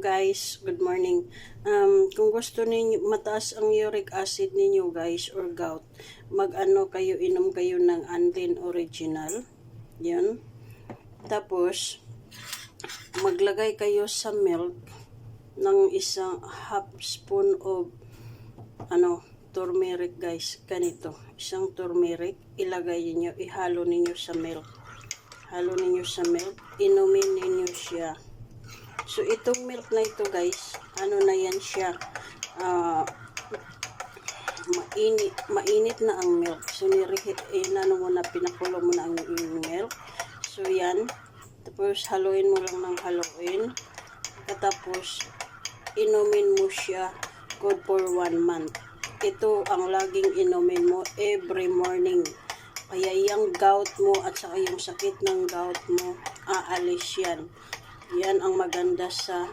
guys, good morning. Kung gusto ninyo mataas ang uric acid ninyo guys or gout, inom kayo ng Anlin Original. 'Yan. Tapos maglagay kayo sa milk ng isang half spoon of turmeric guys. Ganito, isang turmeric, ihalo ninyo sa milk. Halo ninyo sa milk, inumin ninyo siya. So, itong milk na ito guys, na yan siya, mainit na ang milk. So, pinakulo mo na ang milk. So, yan. Tapos, haluin mo lang ng haluin. Katapos, inumin mo siya good for 1 month. Ito ang laging inumin mo every morning. Kaya yung gout mo at saka yung sakit ng gout mo, aalis yan. Yan ang maganda sa